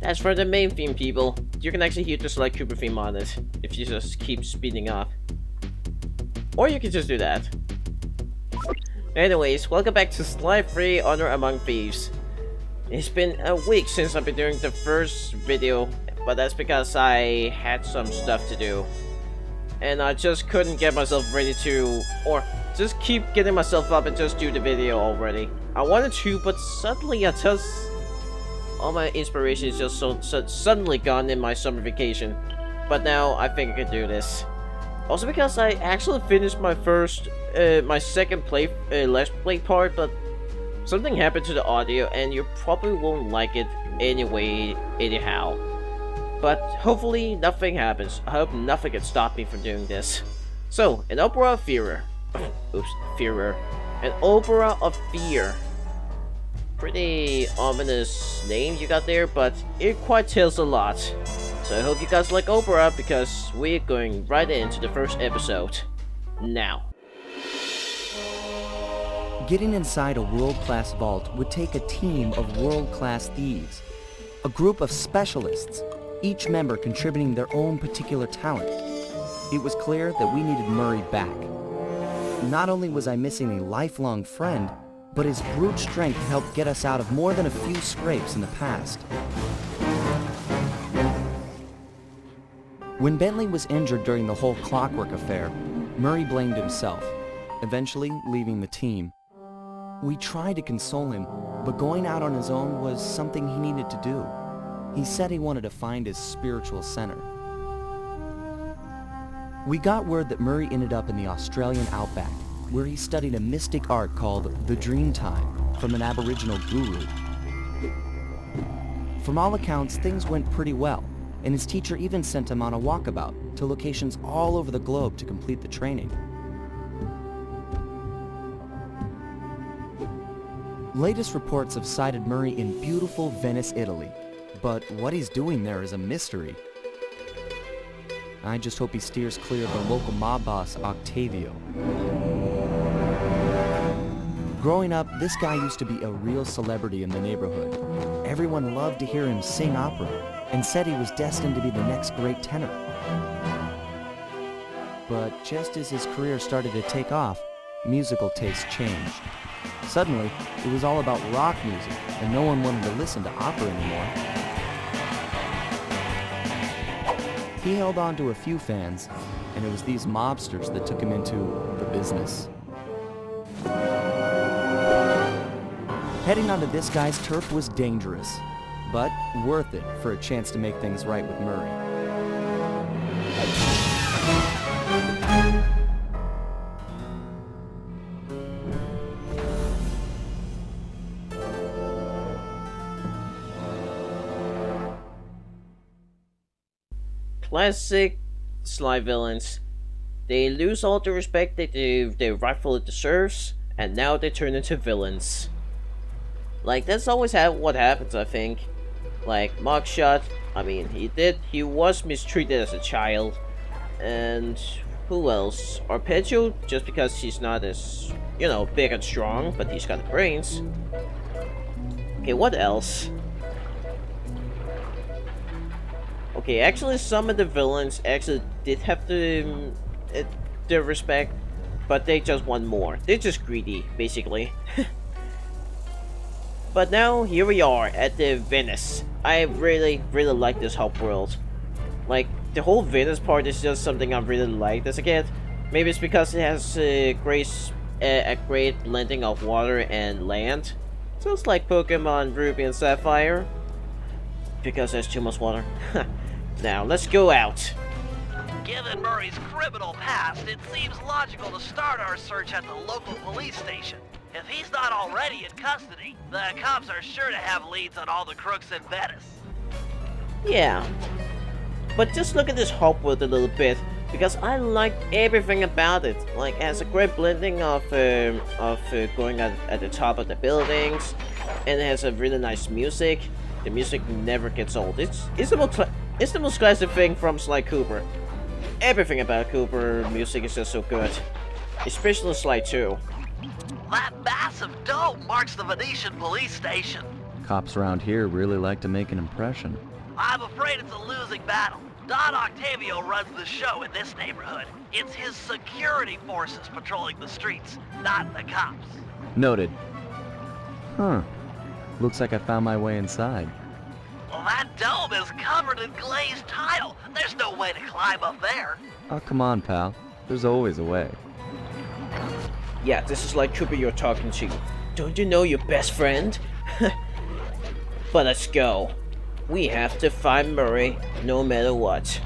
As for the main theme, people, you can actually hear the Sly Cooper theme on it if you just keep speeding up. Or you can just do that. Anyways, welcome back to Sly 3 Honor Among Thieves. It's been a week since I've been doing the first video, but that's because I had some stuff to do. And I just couldn't get myself ready to, or just keep getting myself up and just do the video already. I wanted to, but suddenly all my inspiration is just suddenly gone in my summer vacation. But now I think I can do this. Also because I actually finished my second Let's Play part, but something happened to the audio and you probably won't like it anyhow. But hopefully nothing happens. I hope nothing can stop me from doing this. So, an opera of fear. An opera of fear. Pretty ominous name you got there, but it quite tells a lot. So I hope you guys like opera, because we're going right into the first episode. Now. Getting inside a world-class vault would take a team of world-class thieves. A group of specialists, each member contributing their own particular talent. It was clear that we needed Murray back. Not only was I missing a lifelong friend, but his brute strength helped get us out of more than a few scrapes in the past. When Bentley was injured during the whole Clockwork affair, Murray blamed himself, eventually leaving the team. We tried to console him, but going out on his own was something he needed to do. He said he wanted to find his spiritual center. We got word that Murray ended up in the Australian outback, where he studied a mystic art called the Dreamtime from an Aboriginal guru. From all accounts, things went pretty well, and his teacher even sent him on a walkabout to locations all over the globe to complete the training. Latest reports have cited Murray in beautiful Venice, Italy, but what he's doing there is a mystery. I just hope he steers clear of the local mob boss, Octavio. Growing up, this guy used to be a real celebrity in the neighborhood. Everyone loved to hear him sing opera and said he was destined to be the next great tenor. But just as his career started to take off, musical tastes changed. Suddenly, it was all about rock music, and no one wanted to listen to opera anymore. He held on to a few fans, and it was these mobsters that took him into the business. Heading onto this guy's turf was dangerous, but worth it for a chance to make things right with Murray. Classic Sly villains. They lose all the respect that they rightfully deserves, and now they turn into villains. Like, that's always what happens, I think. Like, Mugshot, I mean, he was mistreated as a child. And who else? Arpeggio, just because he's not as, big and strong, but he's got the brains. Okay, what else? Okay, actually some of the villains actually did have the respect, but they just want more. They're just greedy, basically. But now, here we are at the Venice. I really like this hub world. Like, the whole Venice part is just something I really liked as a kid. Maybe it's because it has a great blending of water and land. Just like Pokemon Ruby and Sapphire. Because there's too much water. Now, let's go out. Given Murray's criminal past, it seems logical to start our search at the local police station. If he's not already in custody, the cops are sure to have leads on all the crooks in Venice. Yeah. But just look at this hub world a little bit, because I like everything about it. Like, it has a great blending of going at the top of the buildings, and it has a really nice music. The music never gets old. It's the most classic thing from Sly Cooper. Everything about Cooper music is just so good, especially Sly 2. That massive dome marks the Venetian police station. Cops around here really like to make an impression. I'm afraid it's a losing battle. Don Octavio runs the show in this neighborhood. It's his security forces patrolling the streets, not the cops. Noted. Huh. Looks like I found my way inside. Well, that dome is covered in glazed tile. There's no way to climb up there. Oh, come on, pal. There's always a way. Yeah, this is like Cooper you're talking to. Don't you know your best friend? But let's go. We have to find Murray, no matter what.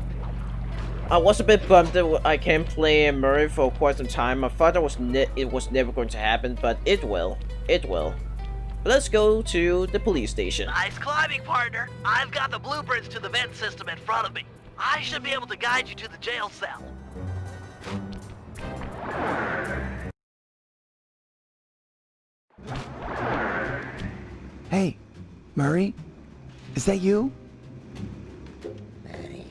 I was a bit bummed that I can't play Murray for quite some time. I thought it was never going to happen, but it will. It will. But let's go to the police station. Nice climbing, partner. I've got the blueprints to the vent system in front of me. I should be able to guide you to the jail cell. Hey, Murray? Is that you? Murray,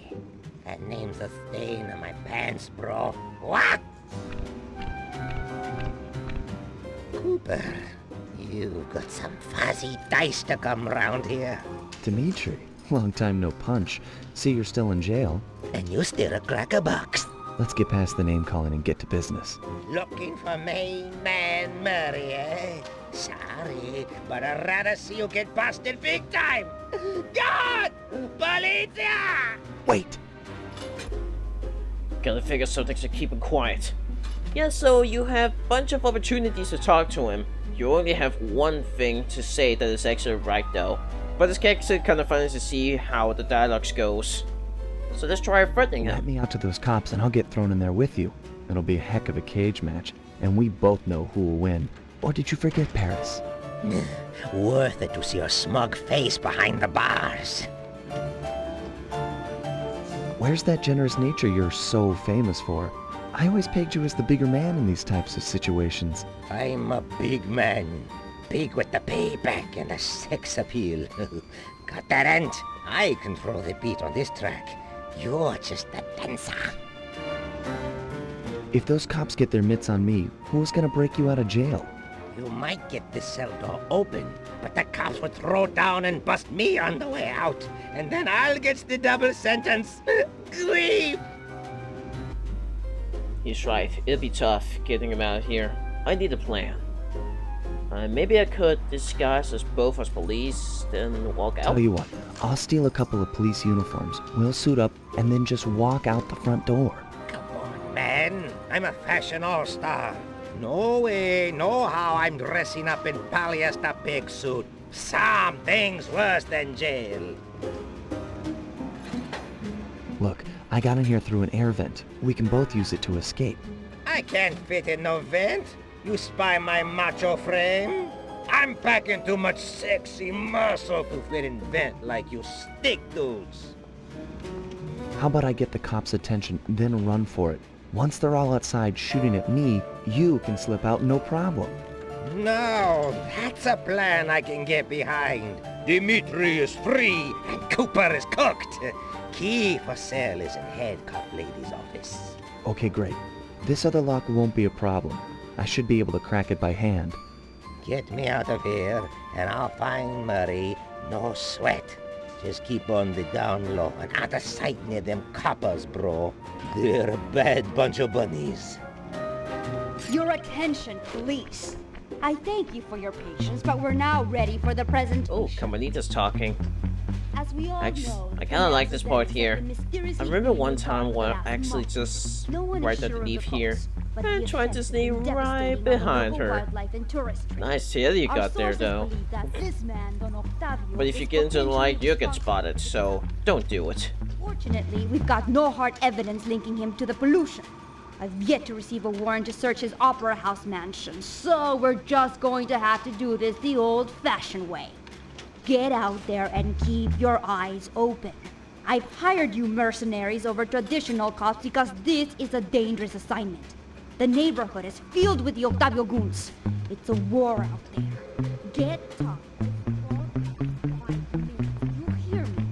that name's a stain on my pants, bro. What? Cooper, you've got some fuzzy dice to come round here. Dimitri. Long time no punch. See, you're still in jail. And you steer a cracker box. Let's get past the name calling and get to business. Looking for main man Murray, eh? Sorry, but I'd rather see you get busted big time. God! Policia! Wait! Gotta figure something to keep him quiet. Yeah, so you have a bunch of opportunities to talk to him. You only have one thing to say that is actually right though. But it's actually kind of funny to see how the dialogue goes. So let's try threatening Let him. me out to those cops and I'll get thrown in there with you. It'll be a heck of a cage match, and we both know who will win. Or did you forget Paris? Worth it to see your smug face behind the bars. Where's that generous nature you're so famous for? I always pegged you as the bigger man in these types of situations. I'm a big man. Big with the payback and the sex appeal. Got that, Ant? I control the beat on this track. You're just a dancer. If those cops get their mitts on me, who's gonna break you out of jail? You might get this cell door open, but the cops would throw down and bust me on the way out. And then I'll get the double sentence. Grief! He's right. It'll be tough getting him out of here. I need a plan. Maybe I could disguise us both as police, then walk out. Tell you what, I'll steal a couple of police uniforms. We'll suit up and then just walk out the front door. Come on, man. I'm a fashion all-star. No way, no how I'm dressing up in polyester pig suit. Something's worse than jail. Look, I got in here through an air vent. We can both use it to escape. I can't fit in no vent. You spy my macho frame? I'm packing too much sexy muscle to fit in vent like you stick dudes. How about I get the cops' attention, then run for it? Once they're all outside shooting at me, you can slip out no problem. No, that's a plan I can get behind. Dimitri is free and Cooper is cooked. Key for cell is in head cop lady's office. Okay, great. This other lock won't be a problem. I should be able to crack it by hand. Get me out of here and I'll find Murray. No sweat. Just keep on the down low and out of sight near them coppers, bro. They're a bad bunch of bunnies. Your attention, police. I thank you for your patience, but we're now ready for the presentation. Oh, Carmelita's talking. As we all know, I kind of like this part here. I I remember one time when I actually just right underneath here and tried to sneak right behind her. Nice tail you got there though. But if you get into the light, you'll get spotted, so don't do it. Fortunately, we've got no hard evidence linking him to the pollution. I've yet to receive a warrant to search his Opera House mansion, so we're just going to have to do this the old-fashioned way. Get out there and keep your eyes open. I've hired you mercenaries over traditional cops because this is a dangerous assignment. The neighborhood is filled with the Octavio goons. It's a war out there. Get tough. You hear me?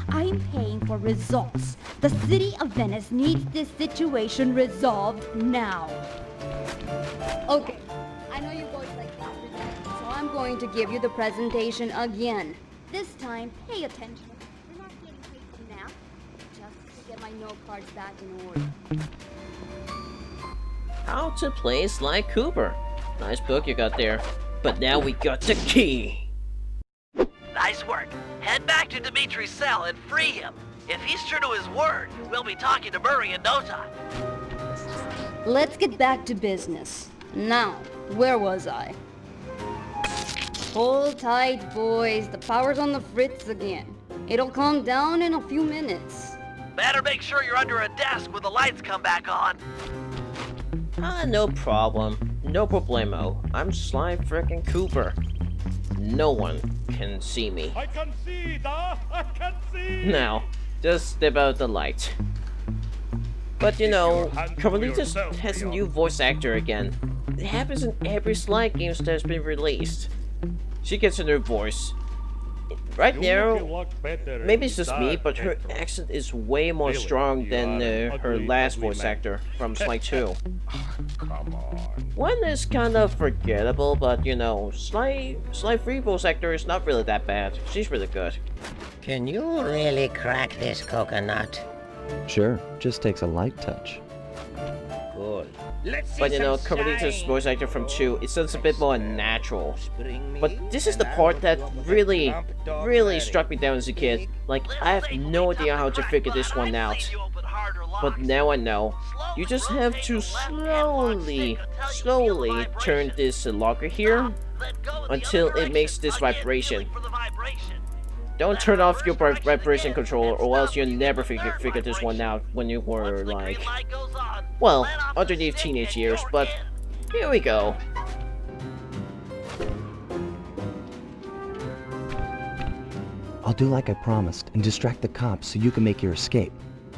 I'm paying for results. The city of Venice needs this situation resolved now. Okay, I know you boys like that, so I'm going to give you the presentation again. This time, pay attention. We're not getting my note cards back in order. How to play Sly Cooper. Nice book you got there. But now we got the key. Nice work. Head back to Dimitri's cell and free him. If he's true to his word, we'll be talking to Murray in no time. Let's get back to business. Now, where was I? Hold tight, boys. The power's on the fritz again. It'll calm down in a few minutes. Better make sure you're under a desk when the lights come back on. No problem. No problemo. I'm Sly frickin' Cooper. No one can see me. I can see, da! I can see! Now, just step out the light. But you know, Carmelitas has a new voice actor again. It happens in every Sly game that's been released. She gets a new voice. Right now, maybe it's just me, but her accent is way more strong than her last voice actor from Sly 2. Come on. One is kind of forgettable, but you know, Sly 3 voice actor is not really that bad. She's really good. Can you really crack this coconut? Sure, just takes a light touch. Good. Let's see But you know, some Carmelita's sign. voice actor from 2, it sounds a bit more natural. Bring me But this is the and I part will that go with really, the plump dog really Mary. struck me down as a kid. Like, I have no idea how to figure this one out. But now I know. You just have to slowly turn this locker here until it makes this vibration. Don't turn off your vibration controller or else you'll never figure this one out when you were like, well, underneath teenage years, but here we go. I'll do like I promised and distract the cops so you can make your escape.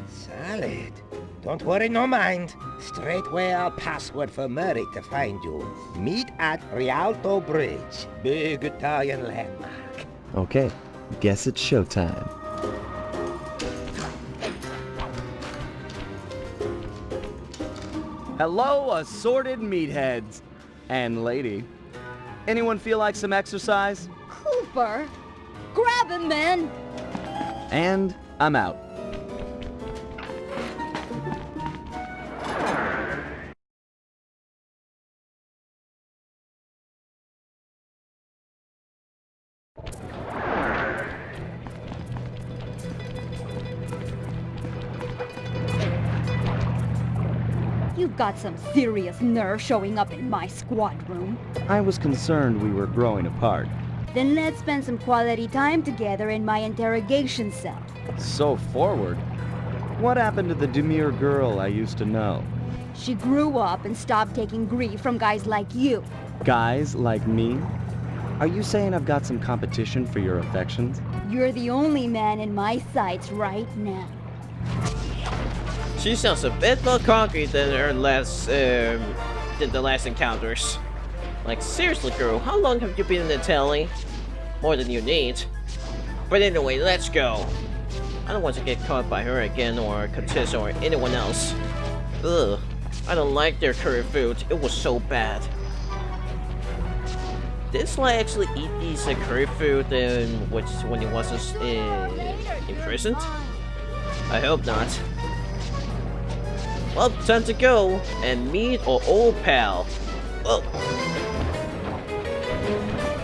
Solid. Don't worry, no mind. Straightway I'll password for Murray to find you. Meet at Rialto Bridge. Big Italian landmark. Okay, guess it's showtime. Hello, assorted meatheads. And lady. Anyone feel like some exercise? Cooper! Grab him, man! And I'm out. You've got some serious nerve showing up in my squad room. I was concerned we were growing apart. Then let's spend some quality time together in my interrogation cell. So forward. What happened to the demure girl I used to know? She grew up and stopped taking grief from guys like you. Guys like me? Are you saying I've got some competition for your affections? You're the only man in my sights right now. She sounds a bit more concrete than her last, than the last encounters. Like, seriously, girl, how long have you been in the telly? More than you need. But anyway, let's go. I don't want to get caught by her again, or Contessa, or anyone else. Ugh, I don't like their curry food. It was so bad. Did Sly actually eat these curry food when he was imprisoned? I hope not. Well, time to go and meet our old pal. Oh.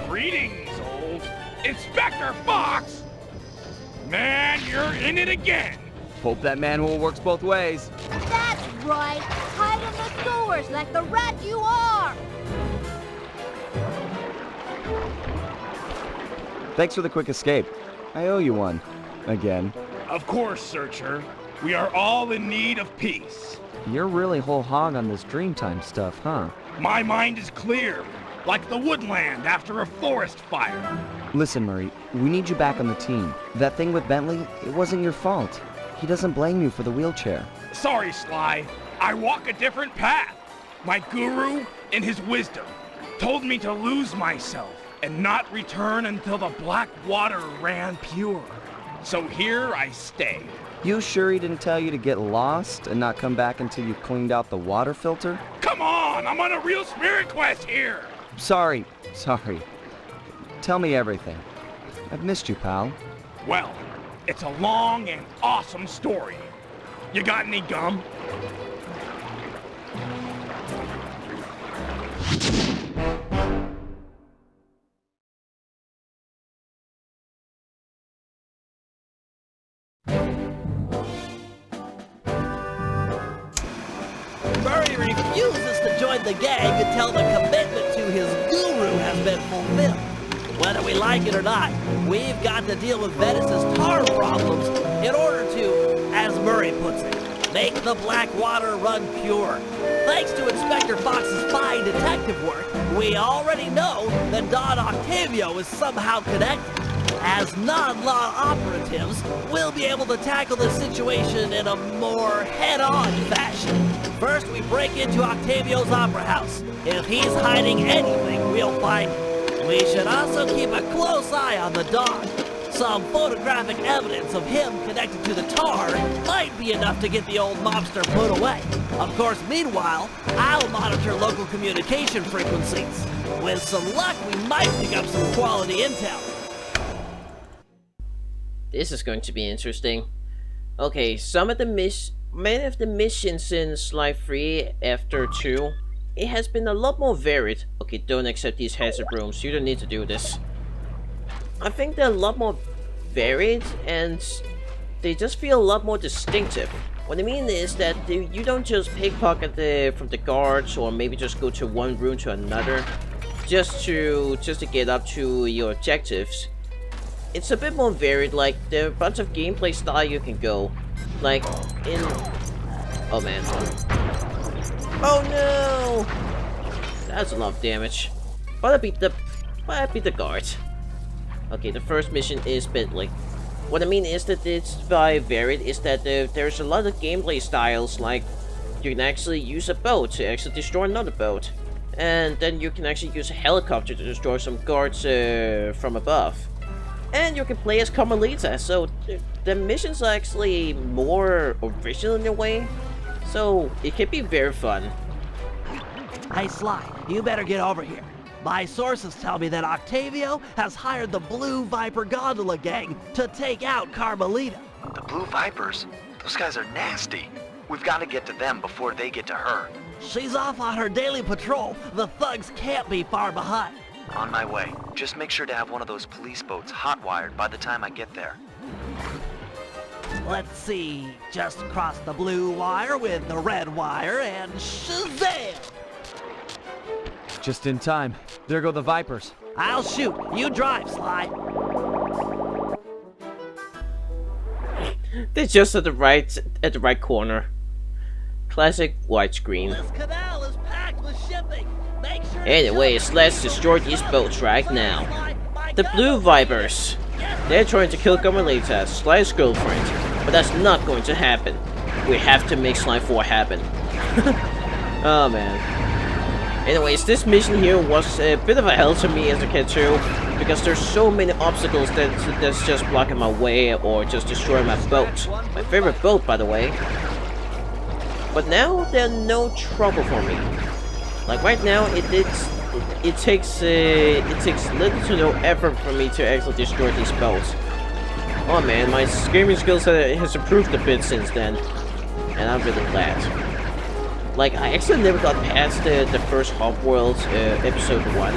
Greetings, old Inspector Fox! Man, you're in it again! Hope that manhole works both ways. That's right! Hide in the sewers like the rat you are! Thanks for the quick escape. I owe you one. Again. Of course, Searcher. We are all in need of peace. You're really whole hog on this Dreamtime stuff, huh? My mind is clear, like the woodland after a forest fire. Listen, Murray, we need you back on the team. That thing with Bentley, it wasn't your fault. He doesn't blame you for the wheelchair. Sorry, Sly. I walk a different path. My guru, in his wisdom, told me to lose myself and not return until the black water ran pure. So here I stay. You sure he didn't tell you to get lost and not come back until you cleaned out the water filter? Come on, I'm on a real spirit quest here. Sorry. Tell me everything. I've missed you, pal. Well, it's a long and awesome story. You got any gum? Murray refuses to join the gang until the commitment to his guru has been fulfilled. Whether we like it or not, we've got to deal with Venice's tar problems in order to, as Murray puts it, make the black water run pure. Thanks to Inspector Fox's fine detective work, we already know that Don Octavio is somehow connected. As non-law operatives, we'll be able to tackle the situation in a more head-on fashion. First, we break into Octavio's opera house. If he's hiding anything, we'll find it. We should also keep a close eye on the dog. Some photographic evidence of him connected to the tar might be enough to get the old mobster put away. Of course, meanwhile, I'll monitor local communication frequencies. With some luck, we might pick up some quality intel. This is going to be interesting. Okay, many of the missions in Life 3 after 2, it has been a lot more varied. Okay, don't accept these hazard rooms. You don't need to do this. I think they're a lot more varied and they just feel a lot more distinctive. What I mean is that you don't just pickpocket from the guards or maybe just go to one room to another just to get up to your objectives. It's a bit more varied. Like, there are a bunch of gameplay style you can go. Like, in... Oh, man. Oh, no! That's a lot of damage. But I beat the guard. Okay, the first mission is Bentley. What I mean is that it's by varied, is that there's a lot of gameplay styles, like, you can actually use a boat to actually destroy another boat. And then you can actually use a helicopter to destroy some guards from above. And you can play as Carmelita, so the missions are actually more original in a way, so it can be very fun. Hey Sly, you better get over here. My sources tell me that Octavio has hired the Blue Viper Gondola gang to take out Carmelita. The Blue Vipers? Those guys are nasty. We've got to get to them before they get to her. She's off on her daily patrol. The thugs can't be far behind. On my way. Just make sure to have one of those police boats hot-wired by the time I get there. Let's see. Just cross the blue wire with the red wire and shazam! Just in time. There go the Vipers. I'll shoot. You drive, Sly. They're just at the right corner. Classic widescreen. This canal is packed with shipping. Make sure Anyways, let's destroy these boats right now. The Blue Vipers. They're trying to kill Carmelita, Sly's girlfriend, but that's not going to happen. We have to make Sly 4 happen. Oh man. Anyways, this mission here was a bit of a hell to me as a kid too, because there's so many obstacles that's just blocking my way or just destroying my boat. My favorite boat, by the way. But now they're no trouble for me. Like right now, it takes little to no effort for me to actually destroy these boats. Oh man, my screaming skills has improved a bit since then, and I'm really glad. Like I actually never got past the first Hub World episode 1,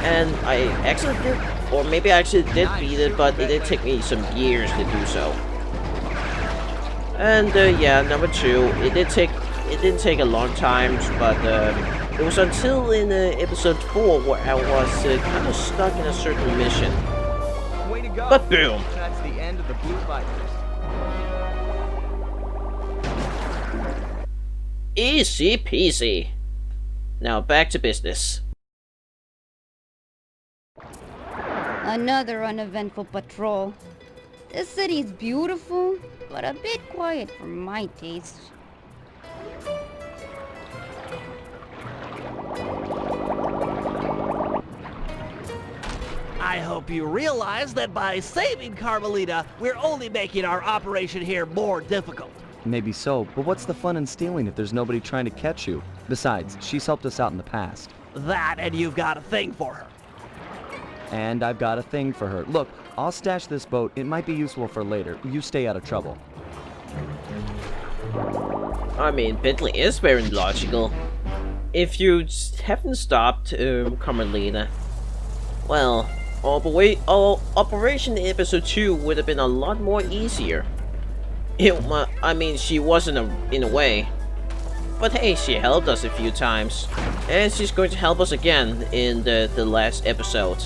and I actually did, or maybe I actually did beat it, but it did take me some years to do so. And yeah, number 2, it didn't take a long time, but it was until in episode 4 where I was kind of stuck in a certain mission. Way to go. But boom! That's the end of the Blue Vipers. Easy peasy. Now back to business. Another uneventful patrol. This city's beautiful, but a bit quiet for my taste. I hope you realize that by saving Carmelita, we're only making our operation here more difficult. Maybe so, but what's the fun in stealing if there's nobody trying to catch you? Besides, she's helped us out in the past. That, and you've got a thing for her. And I've got a thing for her. Look, I'll stash this boat. It might be useful for later. You stay out of trouble. I mean, Bentley is very logical. If you haven't stopped Carmelita, well, Operation Episode 2 would have been a lot more easier. I mean, she wasn't in a way. But hey, she helped us a few times. And she's going to help us again in the last episode.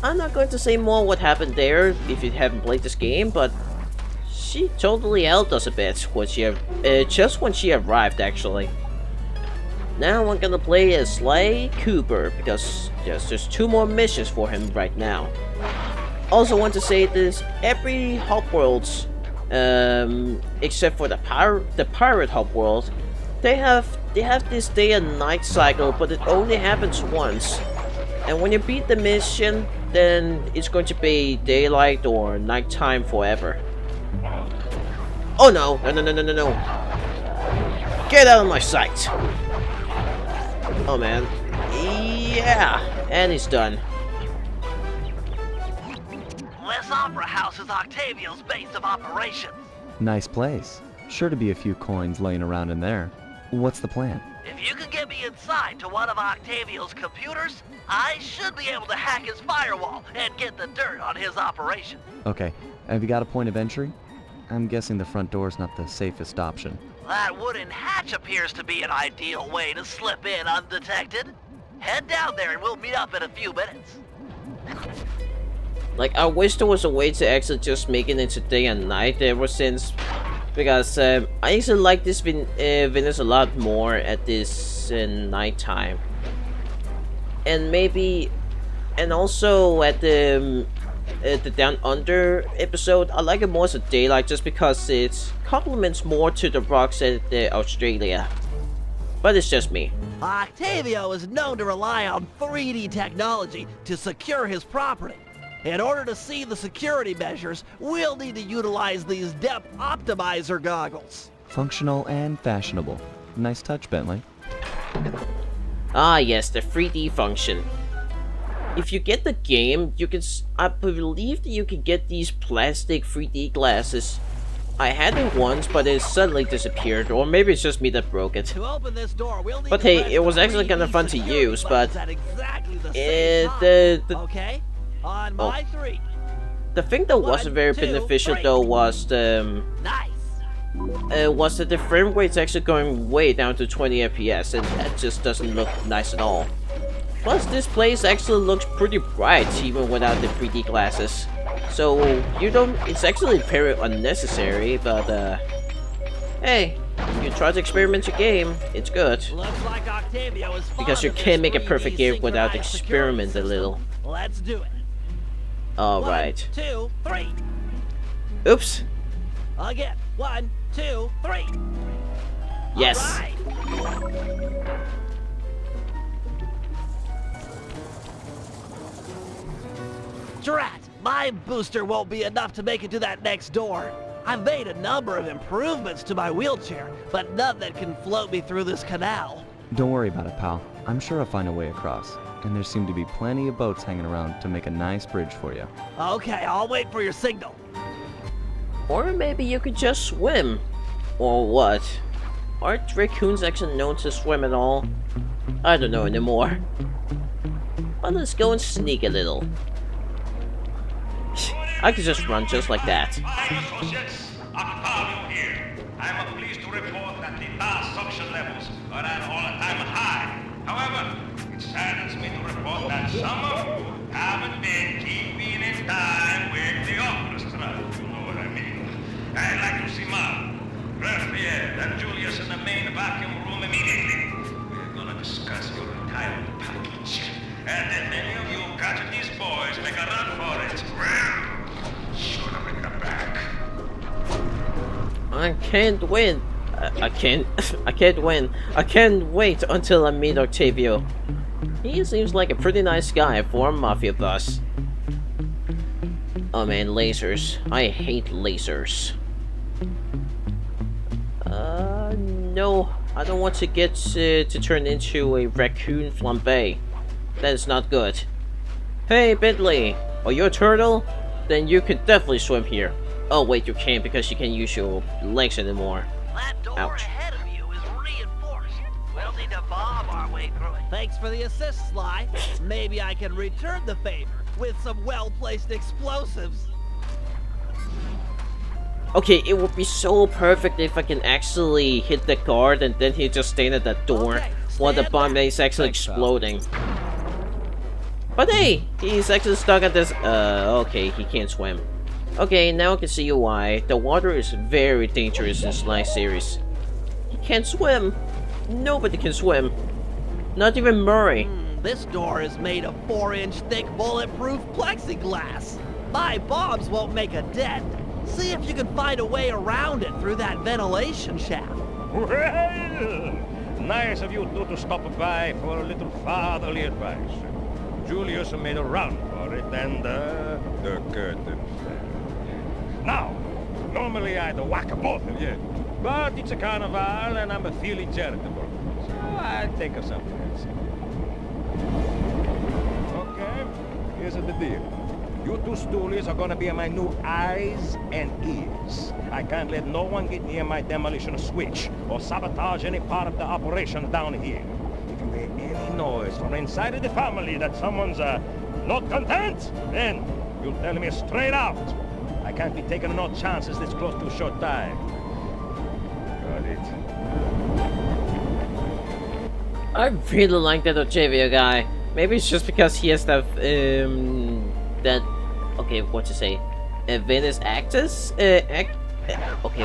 I'm not going to say more what happened there if you haven't played this game, but she totally helped us a bit when just when she arrived, actually. Now I'm gonna play as Sly Cooper because yes, there's 2 more missions for him right now. Also want to say this: every hub worlds, except for the pirate hub world, they have this day and night cycle, but it only happens once. And when you beat the mission, then it's going to be daylight or nighttime forever. Oh no! No! Get out of my sight! Oh man. Yeah! And he's done. This opera house is Octavio's base of operations. Nice place. Sure to be a few coins laying around in there. What's the plan? If you can get me inside to one of Octavio's computers, I should be able to hack his firewall and get the dirt on his operation. Okay, have you got a point of entry? I'm guessing the front door's not the safest option. That wooden hatch appears to be an ideal way to slip in undetected. Head down there and we'll meet up in a few minutes. Like, I wish there was a way to actually just make it into day and night ever since. Because I actually like this Venice a lot more at this nighttime. And maybe... And also at the Down Under episode, I like it more as a daylight just because it complements more to the rocks at Australia. But it's just me. Octavio is known to rely on 3D technology to secure his property. In order to see the security measures, we'll need to utilize these depth optimizer goggles. Functional and fashionable. Nice touch, Bentley. Ah yes, the 3D function. If you get the game, you can. I believe that you can get these plastic 3D glasses. I had it once, but it suddenly disappeared, or maybe it's just me that broke it. To open this door, we'll need But to hey, press it was the actually 3D kind of fun to security use. But buttons at exactly the same time. Okay, on my 3. The thing that wasn't very 1, 2, beneficial 3. though was the Nice. was that the frame rate's actually going way down to 20 FPS, and that just doesn't look nice at all. Plus, this place actually looks pretty bright even without the 3D glasses. So you don't. It's actually very unnecessary, but hey, you try to experiment your game. It's good Looks like Octavio is because you fond of can't this make a perfect 3D game without synchronized experiment a security little. system. Let's do it. All 1, right. 2, 3. Oops. Again. 1, 2, 3. Yes. All right. Drat! My booster won't be enough to make it to that next door. I've made a number of improvements to my wheelchair, but none that can float me through this canal. Don't worry about it, pal. I'm sure I'll find a way across. And there seem to be plenty of boats hanging around to make a nice bridge for you. Okay, I'll wait for your signal. Or maybe you could just swim. Or what? Aren't raccoons actually known to swim at all? I don't know anymore. But let's go and sneak a little. I could just run just like that. Hi, associates. Octavio here. I'm pleased to report that the gas suction levels are at an all-time high. However, it saddens me to report that some of you haven't been keeping in time with the orchestra. You know what I mean. I'd like to see Mark, Raphael, and Julius in the main vacuum room immediately. We're gonna discuss your retirement package. And then many of you catch these boys make a run for it. Should have been back. I can't win. I can't win. I can't wait until I meet Octavio. He seems like a pretty nice guy for a mafia boss. Oh man, lasers. I hate lasers. No. I don't want to get to turn into a raccoon flambe. That is not good. Hey, Bentley. Are you a turtle? Then you can definitely swim here. Oh wait, you can't because you can't use your legs anymore. That door Ouch. ahead of you is reinforced. We'll need to bomb our way through it. Thanks for the assist, Sly. Maybe I can return the favor with some well-placed explosives. Okay, it would be so perfect if I can actually hit the guard and then he just stand at that door Okay, while the stand bomb back. is actually Thanks, pal. exploding. But hey, he's actually stuck at this. Okay, he can't swim. Okay, now I can see why. The water is very dangerous in Sly series. He can't swim. Nobody can swim. Not even Murray. This door is made of 4-inch thick bulletproof plexiglass. My bombs won't make a dent. See if you can find a way around it through that ventilation shaft. Well, nice of you two to stop by for a little fatherly advice. Julius made a run for it, and the curtain fell. Now, normally I'd whack both of you, but it's a carnival and I'm feeling charitable, so I'll take her something else. Okay, here's the deal. You two stoolies are gonna be my new eyes and ears. I can't let no one get near my demolition switch or sabotage any part of the operation down here. If you hear any noise from inside of the family that someone's not content, then you'll tell me straight out. I can't be taking no chances this close to showtime. Got it. I really like that Octavio guy. Maybe it's just because he has that, okay, what to say? Venice actors? Okay,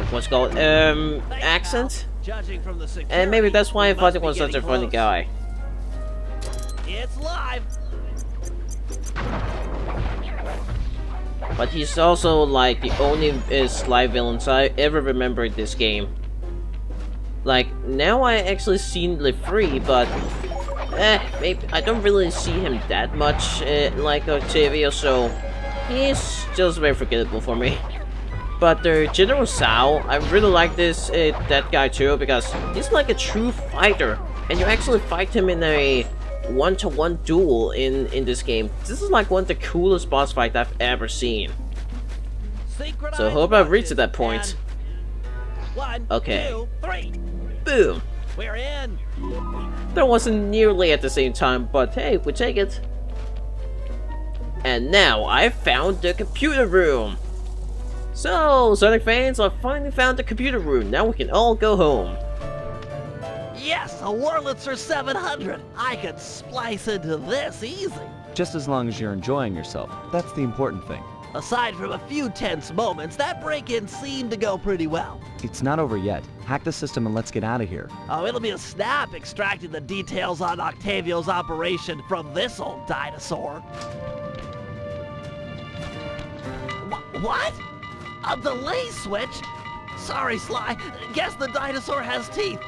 what's it called? Accent? Judging from the security, And maybe that's why I we thought must he be was such a getting funny close. guy. It's live. But he's also like the only Sly villains I ever remember in this game. Like, now I actually seen LeFree, but maybe I don't really see him that much like Octavio, so he's just very forgettable for me. But the General Sao, I really like this that guy too, because he's like a true fighter, and you actually fight him in a one-to-one duel in this game. This is like one of the coolest boss fights I've ever seen. So I hope I've reached to that point. And 1, Okay. 2, 3. Boom! We're in. That wasn't nearly at the same time, but hey, we take it. And now I found the computer room. So, Sonic fans, I finally found the computer room. Now we can all go home. Yes, a Wurlitzer 700. I could splice into this easy. Just as long as you're enjoying yourself. That's the important thing. Aside from a few tense moments, that break-in seemed to go pretty well. It's not over yet. Hack the system and let's get out of here. Oh, it'll be a snap extracting the details on Octavio's operation from this old dinosaur. What? A delay switch? Sorry, Sly. Guess the dinosaur has teeth.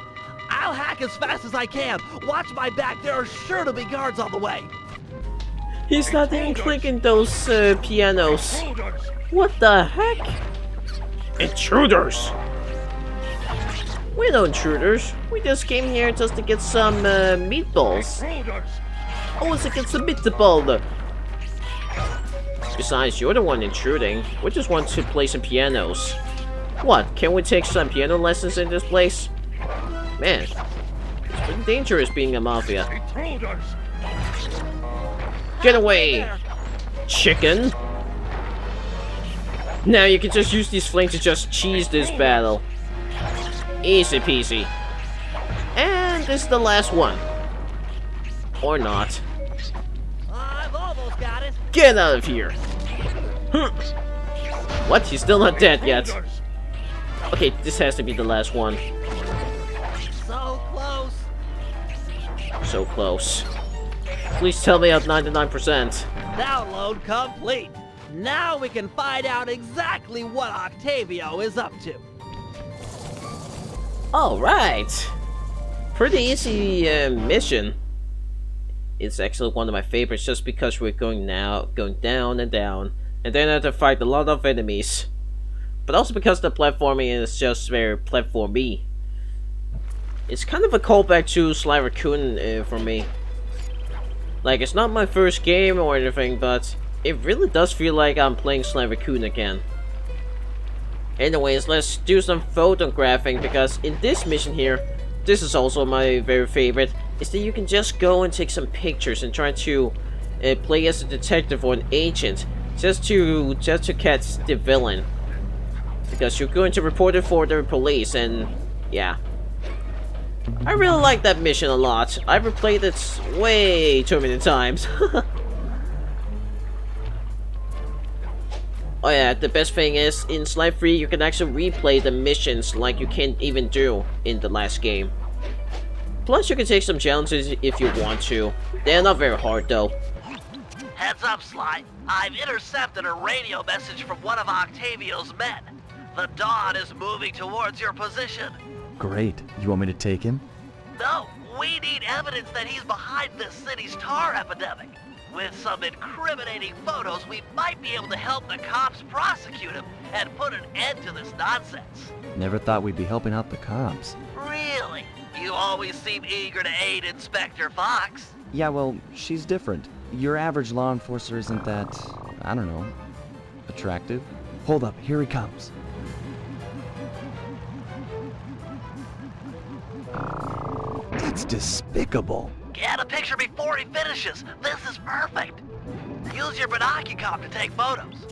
I'll hack as fast as I can. Watch my back. There are sure to be guards on the way. He's not even clicking those pianos. What the heck? Intruders! We're no intruders. We just came here just to get some meatballs. Oh, let's get some meatballs. Besides, you're the one intruding. We just want to play some pianos. What, can we take some piano lessons in this place? Man, it's pretty dangerous being a mafia. Get away, chicken! Now you can just use these flames to just cheese this battle. Easy peasy. And this is the last one. Or not. I've almost got it. Get out of here! What? He's still not dead yet. Okay, this has to be the last one. So close. So close. Please tell me I'm 99%. Download complete. Now we can find out exactly what Octavio is up to. Alright. Pretty easy mission. It's actually one of my favorites just because we're going down and down. And then I have to fight a lot of enemies. But also because the platforming is just very platformy. It's kind of a callback to Sly Raccoon for me. Like, it's not my first game or anything, but it really does feel like I'm playing Sly Raccoon again. Anyways, let's do some photographing, because in this mission here, this is also my very favorite, is that you can just go and take some pictures and try to play as a detective or an agent, just to catch the villain, because you're going to report it for the police. And yeah, I really like that mission a lot. I've replayed it way too many times. Oh yeah, the best thing is, in Slime 3 you can actually replay the missions like you can't even do in the last game. Plus you can take some challenges if you want to. They're not very hard though. Heads up, Sly. I've intercepted a radio message from one of Octavio's men. The Dawn is moving towards your position. Great. You want me to take him? No, we need evidence that he's behind this city's tar epidemic. With some incriminating photos, we might be able to help the cops prosecute him and put an end to this nonsense. Never thought we'd be helping out the cops. Really? You always seem eager to aid Inspector Fox. Yeah, well, she's different. Your average law enforcer isn't that, I don't know, attractive. Hold up, here he comes. That's despicable. Get a picture before he finishes. This is perfect. Use your binocular to take photos.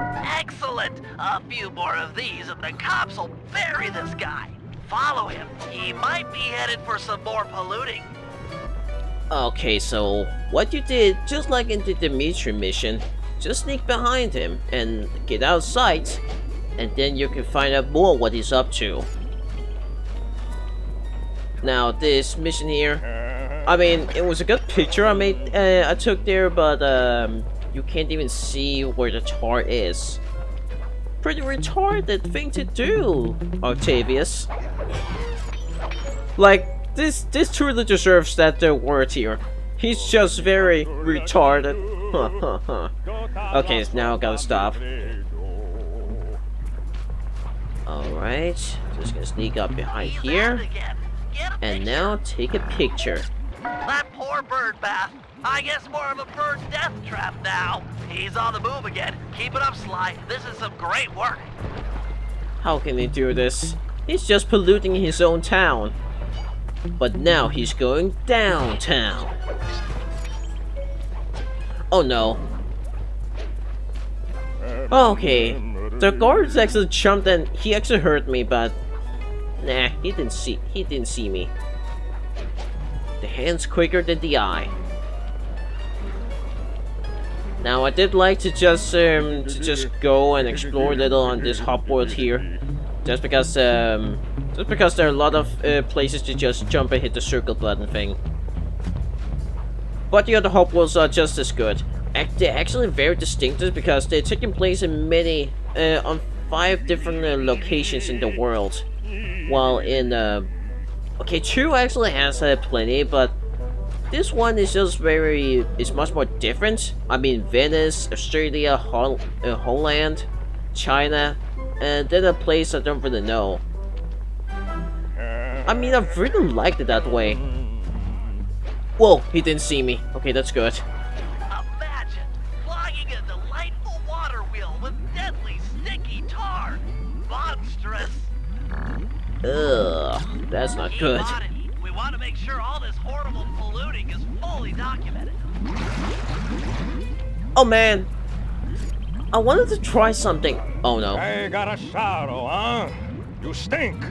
Excellent. A few more of these and the cops will bury this guy. Follow him. He might be headed for some more polluting. Okay, so what you did, just like in the Dimitri mission, just sneak behind him and get out of sight, and then you can find out more what he's up to. Now this mission here, I mean, it was a good picture I took there, but you can't even see where the tar is. Pretty retarded thing to do, Octavius. Like, this truly deserves that word here. He's just very retarded. Okay, now I gotta stop. Alright, just gonna sneak up behind here. And now take a picture. That poor bird bath. I guess more of a bird death trap now. He's on the move again. Keep it up, Sly. This is some great work. How can he do this? He's just polluting his own town. But now he's going downtown. Oh no. Okay. The guards actually jumped and he actually hurt me, but nah, he didn't see me. The hand's quicker than the eye. Now I did like to just go and explore a little on this hub world here, just because there are a lot of places to just jump and hit the circle button thing. But the other hub worlds are just as good. They're actually very distinctive because they're taking place in many on 5 different locations in the world. While in okay, 2 actually has plenty, but this one is just it's much more different. I mean, Venice, Australia, Holland, China, and then a place I don't really know. I mean, I really liked it that way. Whoa, he didn't see me. Okay, that's good. Imagine clogging a delightful water wheel with deadly sticky tar. Monstrous. Ugh, that's not good. We want to make sure all this horrible polluting is fully documented. Oh man, I wanted to try something. Oh no. I got a sorrow, huh? You stink.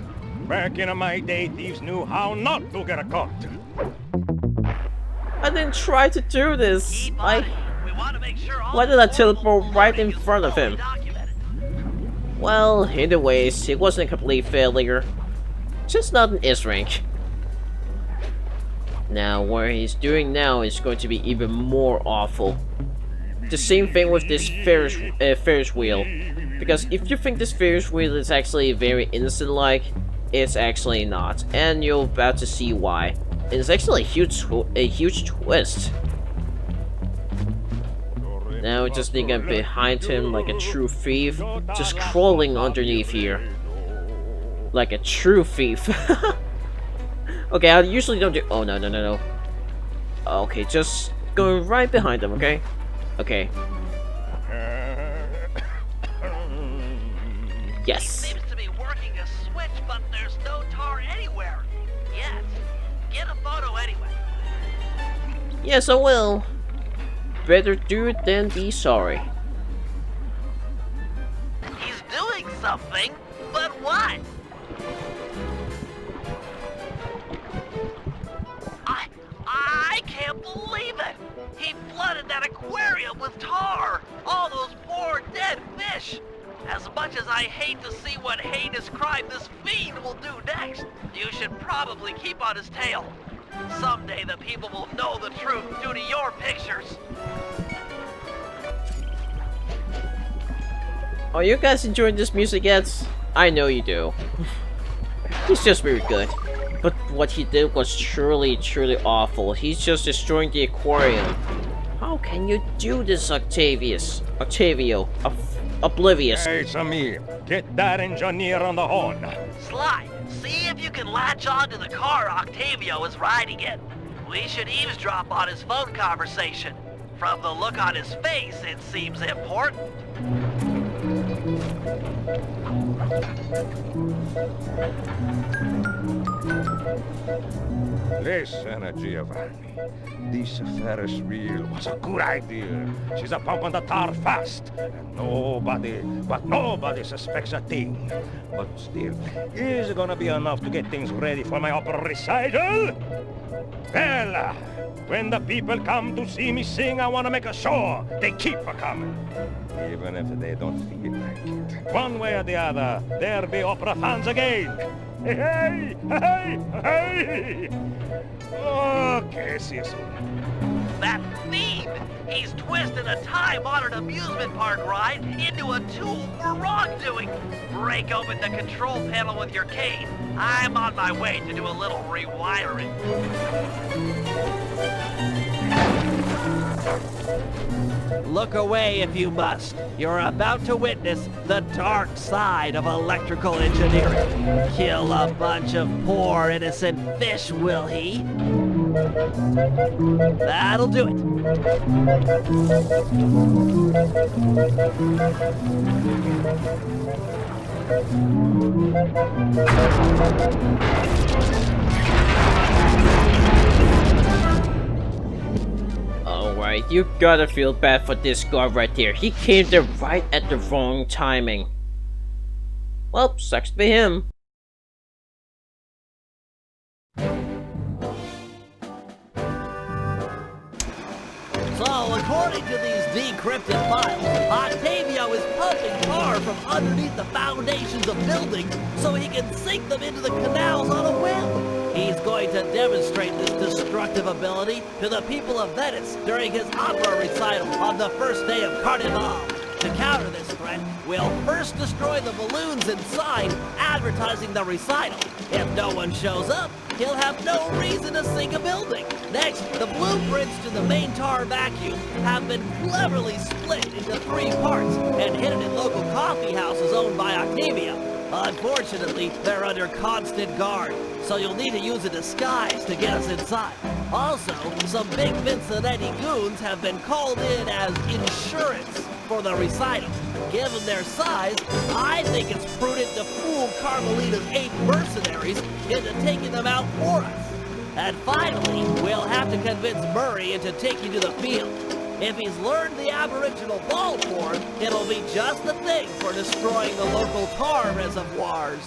Back in my day, thieves knew how not to get caught. I didn't try to do this. We want to make sure all Why did I teleport right in front of him? Well, anyways, it wasn't a complete failure. Just not an S rank. Now, what he's doing now is going to be even more awful. The same thing with this Ferris wheel. Because if you think this Ferris wheel is actually very innocent-like, it's actually not. And you're about to see why. It's actually a huge twist. Now just sneaking behind him like a true thief, just crawling underneath here. Like a true thief. Okay, I usually don't do— oh, no. Okay, just going right behind him, okay? Okay. Yes. He seems to be working a switch, but there's no tar anywhere. Yet. Get a photo anyway. Yes, I will. Better do it than be sorry. He's doing something, but what? I can't believe it! He flooded that aquarium with tar! All those poor dead fish! As much as I hate to see what heinous crime this fiend will do next, you should probably keep on his tail. Someday the people will know the truth due to your pictures. Are you guys enjoying this music yet? I know you do. He's just very good. But what he did was truly awful. He's just destroying the aquarium. How can you do this, Octavio? Oblivious. Hey, Samir, get that engineer on the horn. Sly, see if you can latch on to the car Octavio is riding in. We should eavesdrop on his phone conversation. From the look on his face, it seems important. Listen, Giovanni. This Ferris wheel was a good idea. She's a pumping the tar fast. And nobody suspects a thing. But still, is it gonna be enough to get things ready for my opera recital? Well, when the people come to see me sing, I want to make sure they keep coming. Even if they don't feel like it. One way or the other, there'll be opera fans again. Hey, hey, hey! Okay, see you soon. That fiend! He's twisted a time-honored amusement park ride into a tool for wrongdoing. Break open the control panel with your cane. I'm on my way to do a little rewiring. Look away if you must. You're about to witness the dark side of electrical engineering. Kill a bunch of poor innocent fish, will he? That'll do it. Alright, you gotta feel bad for this guy right there. He came there right at the wrong timing. Well, sucks to be him. So, according to these decrypted files, Octavio is pumping tar from underneath the foundations of buildings so he can sink them into the canals on a whim. He's going to demonstrate this destructive ability to the people of Venice during his opera recital on the first day of Carnival. To counter this threat, we'll first destroy the balloons and sign advertising the recital. If no one shows up, he'll have no reason to sink a building. Next, the blueprints to the main tar vacuum have been cleverly split into 3 parts and hidden in local coffee houses owned by Octavio. Unfortunately, they're under constant guard, so you'll need to use a disguise to get us inside. Also, some big Vincinetti goons have been called in as insurance for the recital. Given their size, I think it's prudent to fool Carmelita's 8 mercenaries into taking them out for us. And finally, we'll have to convince Murray into taking to the field. If he's learned the aboriginal ball form, it'll be just the thing for destroying the local tar reservoirs.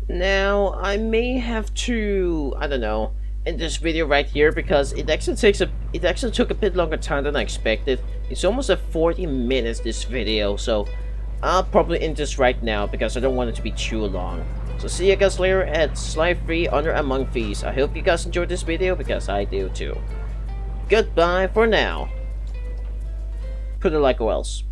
Now, I may have to, I don't know, end this video right here because it actually took a bit longer time than I expected. It's almost at 40 minutes this video, so I'll probably end this right now because I don't want it to be too long. So see you guys later at Sly Free under Among Thieves. I hope you guys enjoyed this video because I do too. Goodbye for now. Put it like or else.